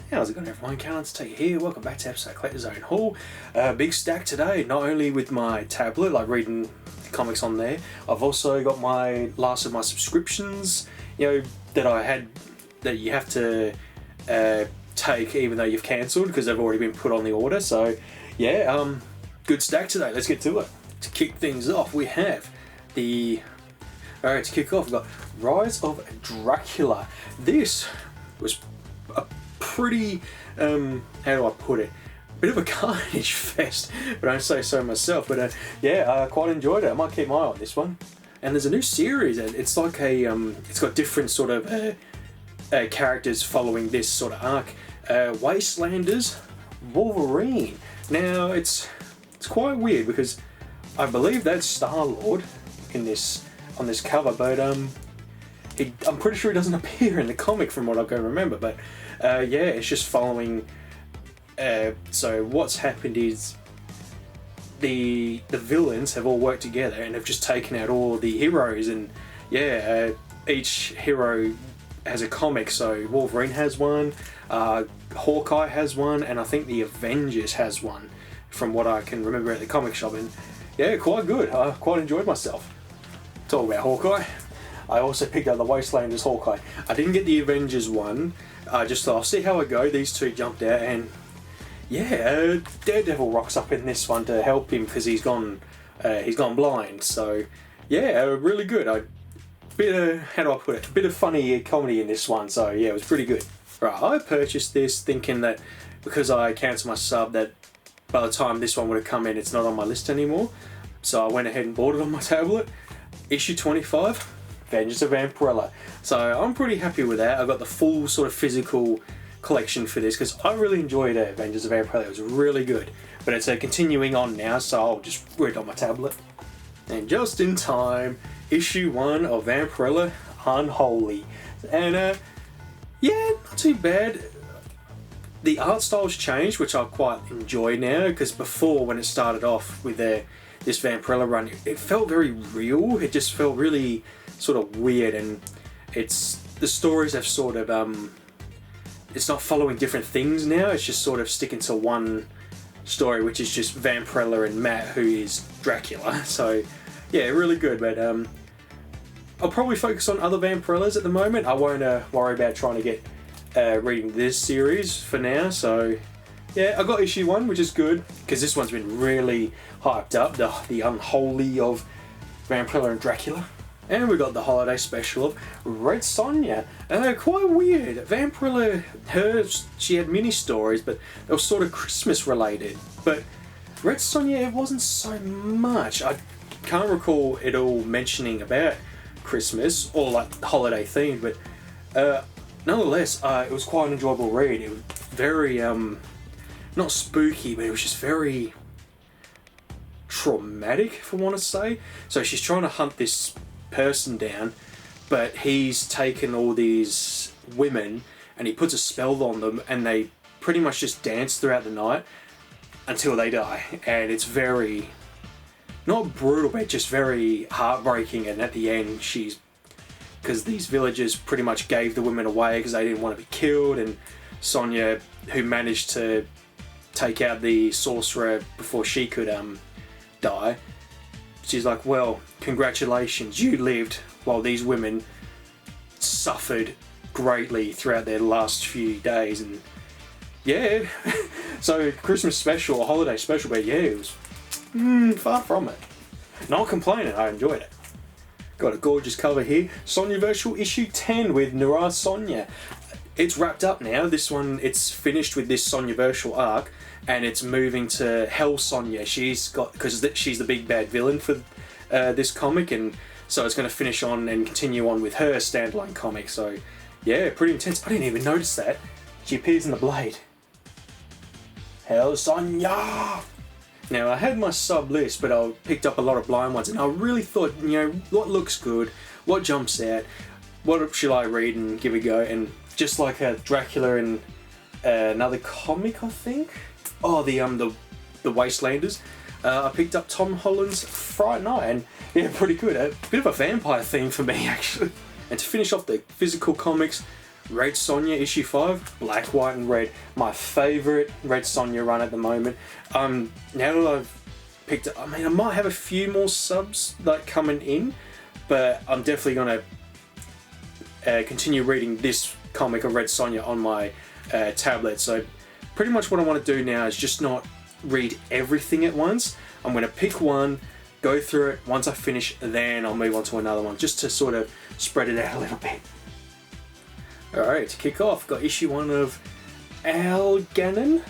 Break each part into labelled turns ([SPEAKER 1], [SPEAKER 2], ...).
[SPEAKER 1] How's it going, everyone? Can't take here. Welcome back to episode Collector's Zone Haul. Big stack today, not only with my tablet, like reading the comics on there, I've also got my last of my subscriptions, that I had, that you have to take even though you've cancelled because they've already been put on the order. So, yeah, good stack today. Let's get to it. To kick things off, we have Alright, to kick off, we've got Rise of Dracula. This was a pretty, how do I put it, bit of a carnage fest, but I don't say so myself. But I quite enjoyed it. I might keep my eye on this one. And there's a new series, and it's like it's got different sort of characters following this sort of arc. Wastelanders, Wolverine. Now it's quite weird because I believe that's Star-Lord on this cover, but I'm pretty sure he doesn't appear in the comic from what I can remember. But it's just following. So what's happened is the villains have all worked together and have just taken out all the heroes, and each hero has a comic. So Wolverine has one, Hawkeye has one, and I think the Avengers has one, from what I can remember at the comic shop. And quite good. I quite enjoyed myself. Talk about Hawkeye. I also picked up the Wastelanders Hawkeye. I didn't get the Avengers one. I just thought, I'll see how I go. These two jumped out, and Daredevil rocks up in this one to help him because he's gone blind. So really good. A bit of funny comedy in this one. So it was pretty good. Right, I purchased this thinking that because I cancelled my sub, that by the time this one would have come in, it's not on my list anymore. So I went ahead and bought it on my tablet. Issue 25, Avengers of Vampirella. So I'm pretty happy with that. I got the full sort of physical collection for this because I really enjoyed Avengers of Vampirella. It was really good. But it's continuing on now, so I'll just read it on my tablet. And just in time, issue 1 of Vampirella Unholy. And not too bad. The art style's changed, which I quite enjoy now, because before, when it started off with this Vampirella run, it felt very real. It just felt really sort of weird, and the stories have sort of it's not following different things now. It's just sort of sticking to one story, which is just Vampirella and Matt, who is Dracula. So really good. But I'll probably focus on other Vampirellas at the moment. I won't worry about trying to get reading this series for now. So I got issue 1, which is good because this one's been really hyped up, the Unholy of Vampirella and Dracula. And we got the holiday special of Red Sonja. Quite weird. Vampirella, she had mini stories, but they were sort of Christmas related. But Red Sonja, it wasn't so much. I can't recall it all mentioning about Christmas or like holiday themed, but nonetheless, it was quite an enjoyable read. It was very not spooky, but it was just very traumatic, if I want to say. So she's trying to hunt this person down, but he's taken all these women and he puts a spell on them, and they pretty much just dance throughout the night until they die. And it's very, not brutal, but just very heartbreaking. And at the end, because these villagers pretty much gave the women away because they didn't want to be killed, and Sonja, who managed to take out the sorcerer before she could die, she's like, well, congratulations, you lived while these women suffered greatly throughout their last few days. And so Christmas special, a holiday special, but it was far from it. Not complaining, I enjoyed it. Got a gorgeous cover here, Sonja Virtual issue 10 with Noir Sonja. It's wrapped up now. This one, it's finished with this Sonja Virtual arc, and it's moving to Hell Sonja. Because she's the big bad villain for this comic, and so it's going to finish on and continue on with her standalone comic. So pretty intense. I didn't even notice that. She appears in the blade. Hell Sonja! Now, I had my sub list, but I picked up a lot of blind ones, and I really thought, what looks good, what jumps out, what should I read and give a go. And just like Dracula and another comic, I think. Oh, the Wastelanders. I picked up Tom Holland's Fortnight, and pretty good. A bit of a vampire theme for me, actually. And to finish off the physical comics, Red Sonja issue 5, black, white, and red. My favourite Red Sonja run at the moment. Now that I've picked it, I mean, I might have a few more subs like coming in, but I'm definitely gonna continue reading this comic of Red Sonja on my tablet. So pretty much what I want to do now is just not read everything at once. I'm going to pick one, go through it. Once I finish, then I'll move on to another one, just to sort of spread it out a little bit. Alright, to kick off, got issue 1 of Al Ganon.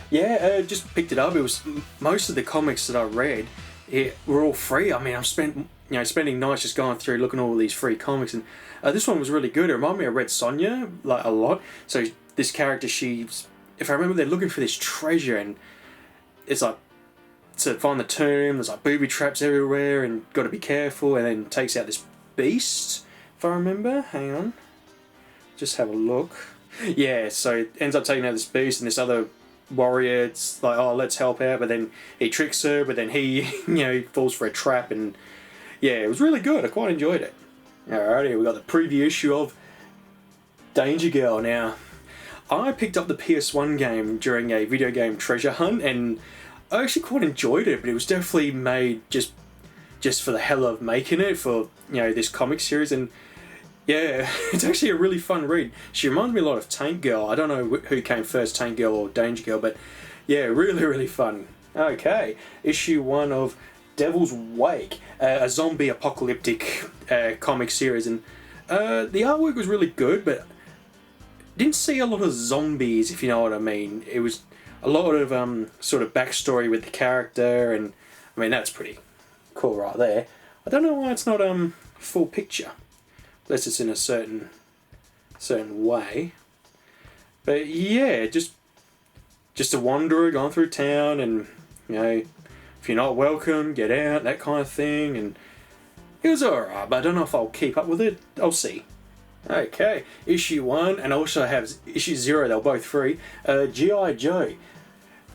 [SPEAKER 1] Yeah, just picked it up. It was most of the comics that I read were all free. I mean, I've spending nights just going through looking at all these free comics, and this one was really good. It reminded me of Red Sonja like a lot. So this character, if I remember, they're looking for this treasure, and it's like to find the tomb. There's like booby traps everywhere, and got to be careful. And then takes out this beast, if I remember. Hang on, just have a look. Yeah, so it ends up taking out this beast, and this other warrior, it's like, oh, let's help out, but then he tricks her, but then he falls for a trap, and yeah, it was really good. I quite enjoyed it. Alrighty, we got the preview issue of Danger Girl. Now, I picked up the PS1 game during a video game treasure hunt, and I actually quite enjoyed it, but it was definitely made just for the hell of making it for this comic series. And yeah, it's actually a really fun read. She reminds me a lot of Tank Girl. I don't know who came first, Tank Girl or Danger Girl, but yeah, really, really fun. Okay, issue 1 of Devil's Wake, a zombie apocalyptic comic series, and the artwork was really good, but didn't see a lot of zombies, if you know what I mean. It was a lot of sort of backstory with the character, and I mean, that's pretty cool right there. I don't know why it's not full picture, unless it's in a certain way. But yeah, just a wanderer going through town, and if you're not welcome, get out, that kind of thing. And it was alright, but I don't know if I'll keep up with it. I'll see. Okay, issue 1, and I also have issue 0, they're both free. G.I. Joe.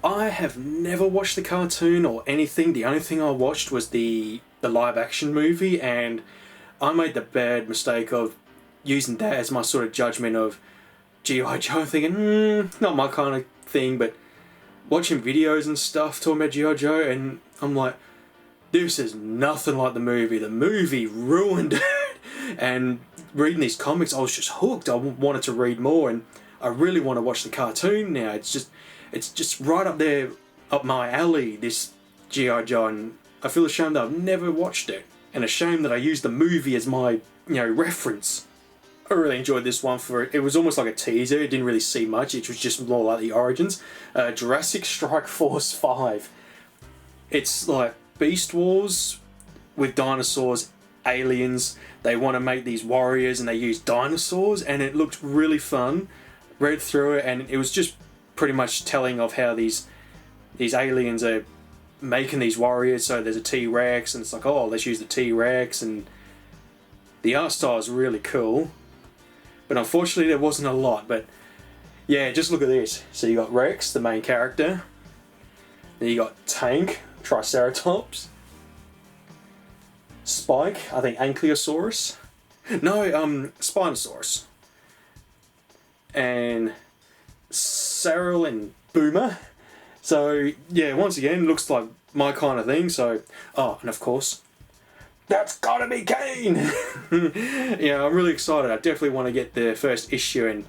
[SPEAKER 1] I have never watched the cartoon or anything. The only thing I watched was the live action movie, and I made the bad mistake of using that as my sort of judgment of G.I. Joe, thinking, not my kind of thing, but watching videos and stuff talking about G.I. Joe, and I'm like, this is nothing like the movie. The movie ruined it. And reading these comics, I was just hooked. I wanted to read more, and I really want to watch the cartoon now. It's just right up there, up my alley, this G.I. Joe, and I feel ashamed that I've never watched it, and ashamed that I used the movie as my reference. I really enjoyed this one for it. It was almost like a teaser. It didn't really see much. It was just more like the origins. Jurassic Strike Force 5. It's like Beast Wars with dinosaurs, aliens. They want to make these warriors, and they use dinosaurs, and it looked really fun. Read through it, and it was just pretty much telling of how these aliens are making these warriors. So there's a T-Rex, and it's like, oh, let's use the T-Rex, and the art style is really cool. But unfortunately, there wasn't a lot. But yeah, just look at this. So you got Rex, the main character. Then you got Tank, Triceratops. Spike, I think Ankylosaurus. No, Spinosaurus. And Cyril and Boomer. So yeah, once again, looks like my kind of thing. So, oh, and of course, that's gotta be Kane. Yeah, I'm really excited. I definitely want to get the first issue, and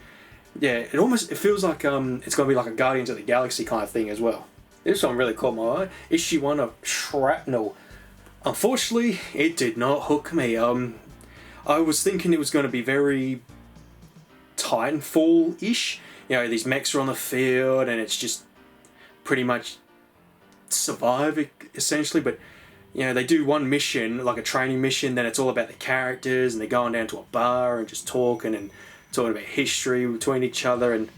[SPEAKER 1] yeah, it feels like it's gonna be like a Guardians of the Galaxy kind of thing as well. This one really caught my eye. Issue 1 of Shrapnel. Unfortunately, it did not hook me. I was thinking it was going to be very Titanfall-ish. These mechs are on the field, and it's just pretty much survive, essentially. But they do one mission, like a training mission, then it's all about the characters, and they're going down to a bar and just talking about history between each other. And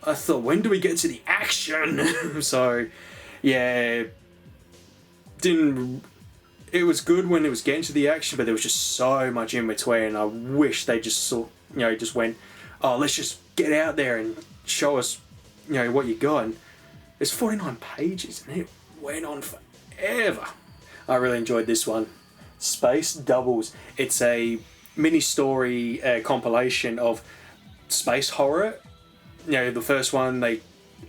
[SPEAKER 1] I thought, when do we get to the action? So, yeah, it was good when it was getting to the action, but there was just so much in between. I wish they just just went, oh, let's just get out there and show us, what you got. And there's 49 pages, and it went on forever. I really enjoyed this one. Space Doubles. It's a mini story compilation of space horror. You know, the first one,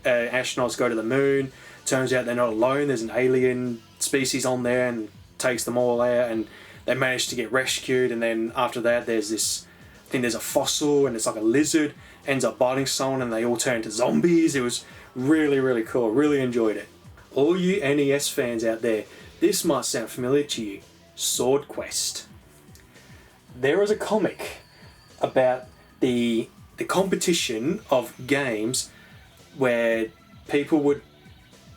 [SPEAKER 1] astronauts go to the moon. Turns out they're not alone. There's an alien species on there and takes them all out, and they manage to get rescued. And then after that, there's a fossil, and it's like a lizard, ends up biting someone, and they all turn into zombies. It was really, really cool. Really enjoyed it. All you NES fans out there, this might sound familiar to you. Sword Quest. There was a comic about the competition of games where people would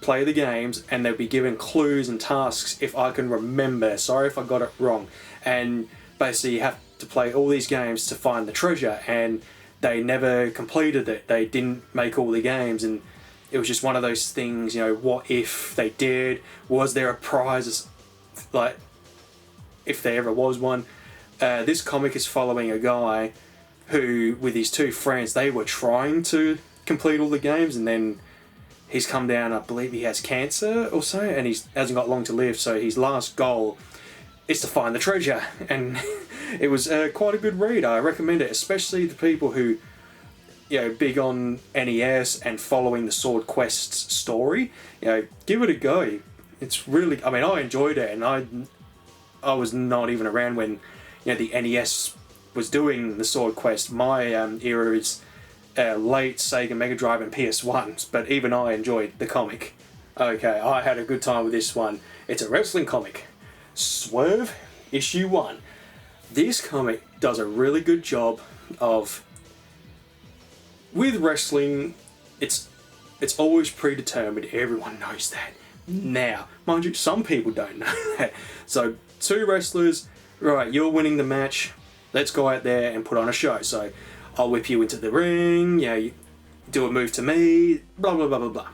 [SPEAKER 1] play the games and they'd be given clues and tasks, if I can remember. Sorry if I got it wrong. And basically you have to play all these games to find the treasure, and they never completed it. They didn't make all the games, and it was just one of those things, you know, what if they did? Was there a prize? Like, if there ever was one. This comic is following a guy who, with his two friends, they were trying to complete all the games, and then he's come down, I believe he has cancer or so, and he hasn't got long to live, so his last goal is to find the treasure. And it was quite a good read. I recommend it, especially the people who, you know, big on NES and following the Sword Quest story. You know, give it a go. It's really, I mean, I enjoyed it, and I was not even around when, you know, the NES was doing the Sword Quest. My era is late Sega Mega Drive and PS1, but even I enjoyed the comic. Okay, I had a good time with this one. It's a wrestling comic. Swerve, issue 1. This comic does a really good job of, with wrestling, it's always predetermined. Everyone knows that. Now, mind you, some people don't know that. So, two wrestlers, right, you're winning the match, let's go out there and put on a show. So, I'll whip you into the ring, you know, you do a move to me, blah, blah, blah, blah, blah.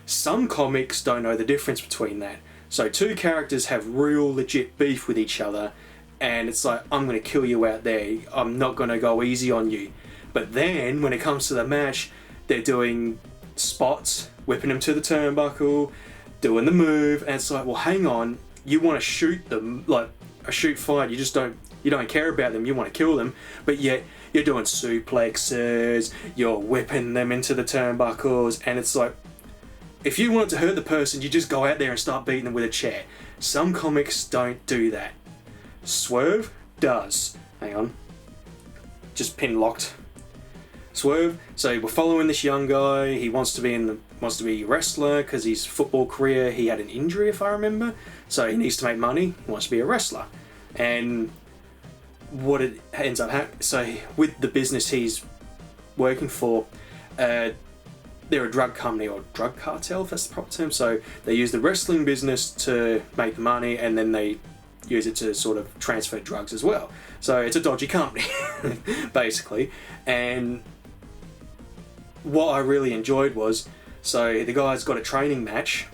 [SPEAKER 1] Some comics don't know the difference between that. So two characters have real legit beef with each other, and it's like, I'm going to kill you out there, I'm not going to go easy on you. But then, when it comes to the match, they're doing spots, whipping them to the turnbuckle, doing the move, and it's like, well, hang on, you want to shoot them, like a shoot fight, you don't care about them, you want to kill them, but yet you're doing suplexes, you're whipping them into the turnbuckles, and it's like, if you wanted to hurt the person, you just go out there and start beating them with a chair. Some comics don't do that. Swerve does. Hang on. Just pin locked. Swerve. So we're following this young guy. He wants to be a wrestler because his football career, he had an injury, if I remember. So he needs to make money. He wants to be a wrestler. And what it ends up happening, so with the business he's working for, they're a drug company or drug cartel, if that's the proper term. So they use the wrestling business to make money, and then they use it to sort of transfer drugs as well. So it's a dodgy company, basically. And what I really enjoyed was, so the guy's got a training match.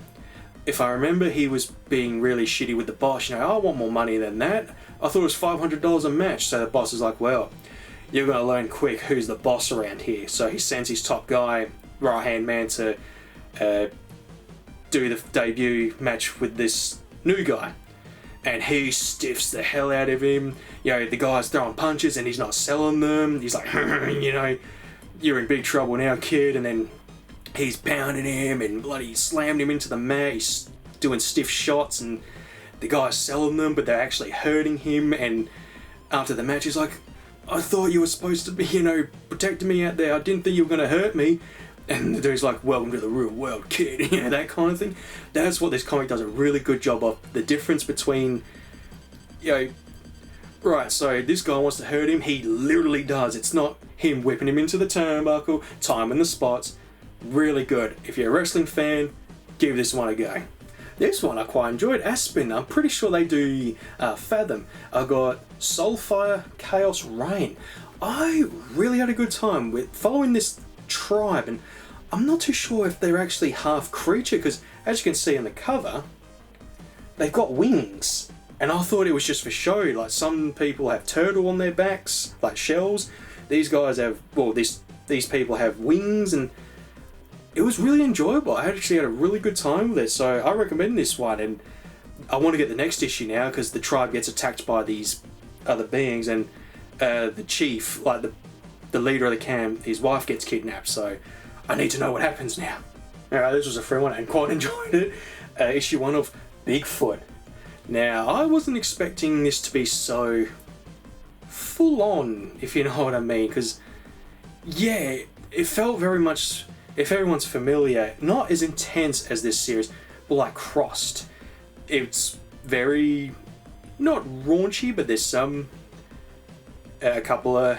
[SPEAKER 1] If I remember, he was being really shitty with the boss. You know, I want more money than that. I thought it was $500 a match. So the boss is like, well, you're going to learn quick who's the boss around here. So he sends his top guy, right-hand man, to do the debut match with this new guy. And he stiffs the hell out of him. You know, the guy's throwing punches and he's not selling them. He's like, you know, you're in big trouble now, kid. And then he's pounding him and bloody slammed him into the mat. He's doing stiff shots and the guy's selling them, but they're actually hurting him. And after the match, he's like, I thought you were supposed to be, you know, protecting me out there. I didn't think you were going to hurt me. And the dude's like, welcome to the real world, kid. You know, that kind of thing. That's what this comic does a really good job of. The difference between, you know, right, so this guy wants to hurt him. He literally does. It's not him whipping him into the turnbuckle, timing the spots. Really good. If you're a wrestling fan, give this one a go. This one I quite enjoyed. Aspen, I'm pretty sure they do Fathom. I got Soulfire, Chaos, Rain. I really had a good time with following this tribe, and I'm not too sure if they're actually half creature, because as you can see on the cover, they've got wings. And I thought it was just for show. Like, some people have turtle on their backs, like shells. These guys have, well, these people have wings, and it was really enjoyable. I actually had a really good time with it, so I recommend this one. And I want to get the next issue now, because the tribe gets attacked by these other beings, and the chief, like the the leader of the camp, his wife gets kidnapped, so I need to know what happens now. Alright, this was a free one and quite enjoyed it. Issue 1 of Bigfoot. Now, I wasn't expecting this to be so full on, if you know what I mean, because, yeah, it felt very much, if everyone's familiar, not as intense as this series, but like Crossed. It's very, not raunchy, but there's a couple of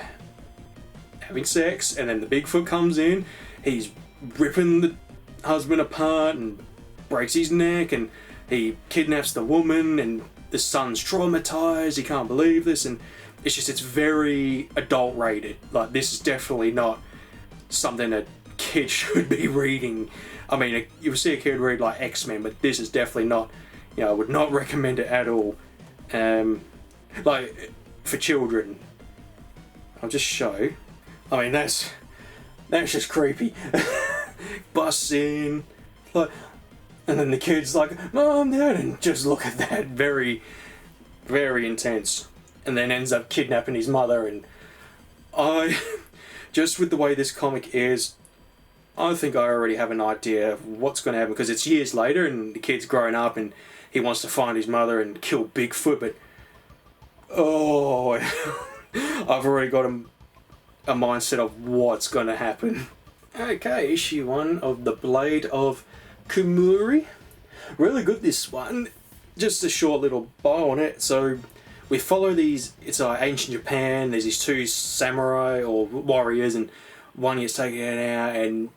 [SPEAKER 1] having sex, and then the Bigfoot comes in, he's ripping the husband apart and breaks his neck, and he kidnaps the woman, and the son's traumatized, he can't believe this, and it's very adult rated. Like, this is definitely not something a kid should be reading. I mean, you would see a kid read like X-Men, but this is definitely not, I would not recommend it at all. Like, for children. I'll just show. I mean, that's just creepy. Busts in, like, and then the kid's like, "Mom, Dad," and just look at that, very, very intense. And then ends up kidnapping his mother, and just with the way this comic is, I think I already have an idea of what's going to happen, because it's years later and the kid's grown up and he wants to find his mother and kill Bigfoot, but oh, I've already got a mindset of what's going to happen. Okay, issue 1 of The Blade of Kumuri. Really good, this one. Just a short little bow on it. So we follow these, it's ancient Japan, there's these 2 samurai or warriors, and one gets taken out and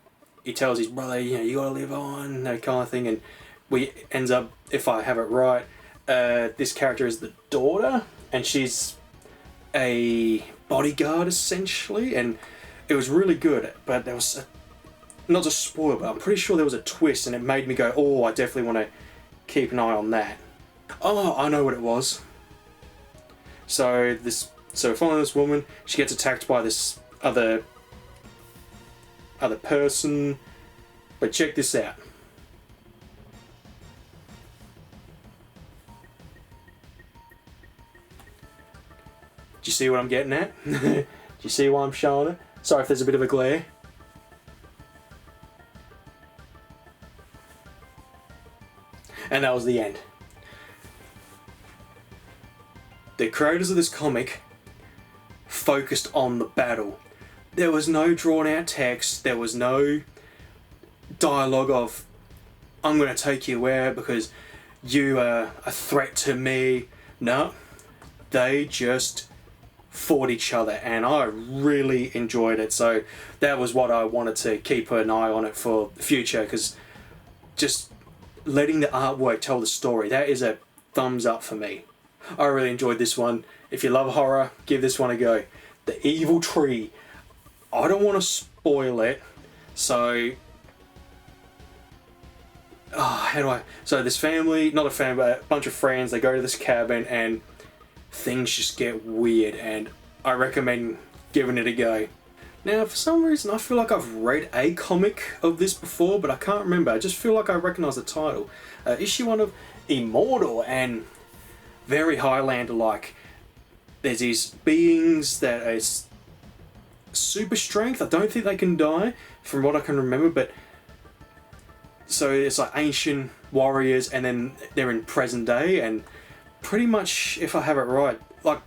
[SPEAKER 1] he tells his brother, you gotta live on, that kind of thing, and we ends up, if I have it right, this character is the daughter, and she's a bodyguard essentially, and it was really good, but there was not to spoil, but I'm pretty sure there was a twist, and it made me go, oh, I definitely want to keep an eye on that. Oh, I know what it was. So following this woman, she gets attacked by this other person, but check this out. Do you see what I'm getting at? Do you see why I'm showing it? Sorry if there's a bit of a glare. And that was the end. The creators of this comic focused on the battle. There was no drawn out text, there was no dialogue of, I'm going to take you where because you are a threat to me. No, they just fought each other, and I really enjoyed it. So that was what I wanted to keep an eye on it for the future, because just letting the artwork tell the story, that is a thumbs up for me. I really enjoyed this one. If you love horror, give this one a go. The Evil Tree. I don't want to spoil it, so how do I? So this family, not a family, but a bunch of friends, they go to this cabin and things just get weird, and I recommend giving it a go. Now, for some reason, I feel like I've read a comic of this before, but I can't remember. I just feel like I recognise the title. Issue 1 of Immortal, and very Highlander-like. There's these beings that are super strength. I don't think they can die, from what I can remember, but so it's like ancient warriors, and then they're in present day, and pretty much, if I have it right, like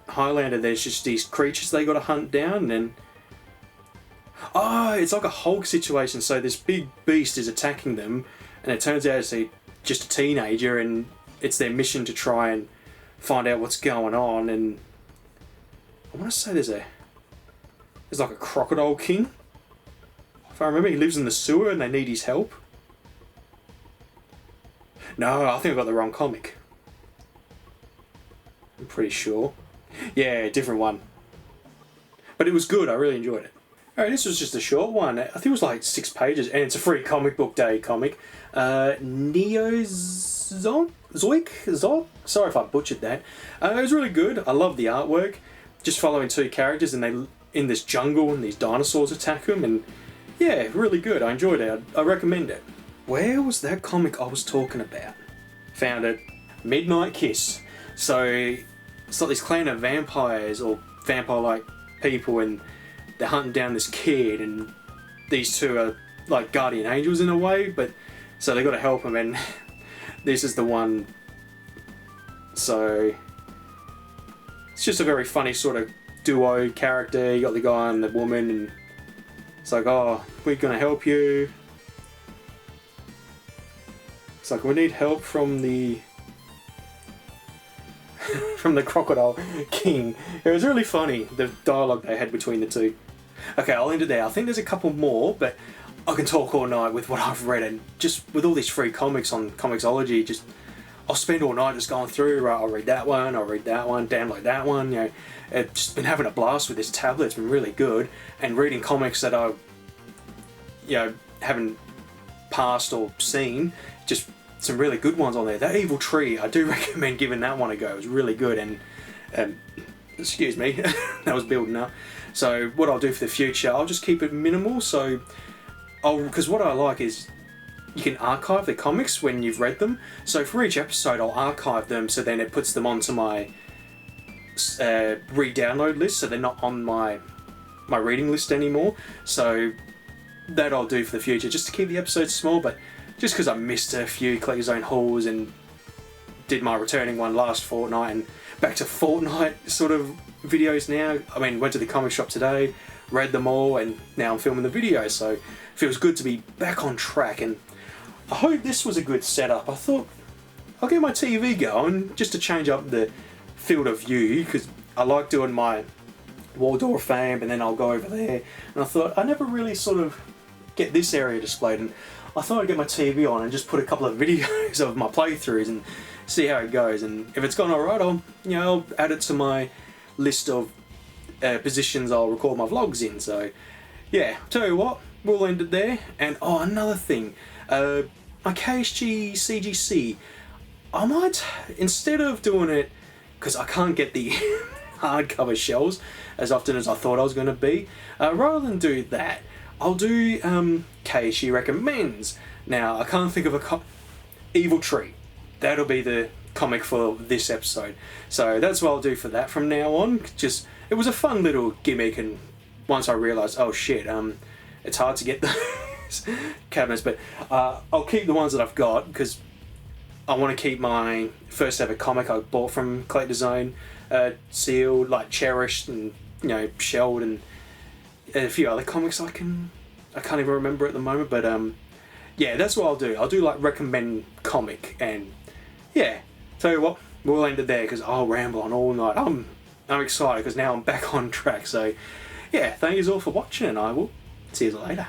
[SPEAKER 1] Highlander, there's just these creatures they got to hunt down, and it's like a Hulk situation. So this big beast is attacking them, and it turns out it's just a teenager, and it's their mission to try and find out what's going on. And I want to say there's like a crocodile king. If I remember, he lives in the sewer and they need his help. No, I think I got the wrong comic. I'm pretty sure. Yeah, different one. But it was good, I really enjoyed it. Alright, this was just a short one. I think it was like 6 pages, and it's a free comic book day comic. Zoic? Sorry if I butchered that. It was really good. I love the artwork. Just following 2 characters, and they in this jungle, and these dinosaurs attack them, and yeah, really good. I enjoyed it. I recommend it. Where was that comic I was talking about? Found it. Midnight Kiss. So it's like this clan of vampires, or vampire-like people, and they're hunting down this kid, and these two are like guardian angels in a way, but so they got to help him, and this is the one. So it's just a very funny sort of duo character. You got the guy and the woman, and it's like, oh, we're gonna help you. It's like, we need help from the from the Crocodile King. It was really funny, the dialogue they had between the two. Okay, I'll end it there. I think there's a couple more, but I can talk all night with what I've read, and just with all these free comics on Comixology, just I'll spend all night just going through, right, I'll read that one, download that one, you know. I've just been having a blast with this tablet. It's been really good, and reading comics that I, you know, haven't passed or seen, just some really good ones on there. That Evil Tree, I do recommend giving that one a go. It was really good, and excuse me, that was building up. So what I'll do for the future, I'll just keep it minimal. So because what I like is you can archive the comics when you've read them. So for each episode, I'll archive them, so then it puts them onto my re-download list, so they're not on my reading list anymore. So that I'll do for the future, just to keep the episodes small, but just because I missed a few Collector's Zone hauls and did my returning one last fortnight, and back to fortnight sort of videos now. I mean, went to the comic shop today, read them all, and now I'm filming the video, so it feels good to be back on track. And I hope this was a good setup. I thought I'll get my TV going just to change up the field of view, because I like doing my Waldorf fame and then I'll go over there, and I thought I never really sort of get this area displayed, and I thought I'd get my TV on and just put a couple of videos of my playthroughs and see how it goes, and if it's gone alright, I'll add it to my list of positions I'll record my vlogs in. So yeah, tell you what, we'll end it there. And another thing, my KSG CGC, I might, instead of doing it, because I can't get the hardcover shells as often as I thought I was going to be, rather than do that, I'll do KSG Recommends. Now, I can't think of a Evil Tree. That'll be the comic for this episode. So that's what I'll do for that from now on. Just, it was a fun little gimmick, and once I realised, oh shit, it's hard to get those cabinets, but I'll keep the ones that I've got, because I want to keep my first ever comic I bought from Collector's Zone sealed, like cherished and, you know, shelled, and a few other comics I can't even remember at the moment, but yeah, that's what I'll do. I'll do like recommend comic, and yeah, tell you what, we'll end it there because I'll ramble on all night. I'm excited because now I'm back on track. So yeah, thank you all for watching, and I will see you later.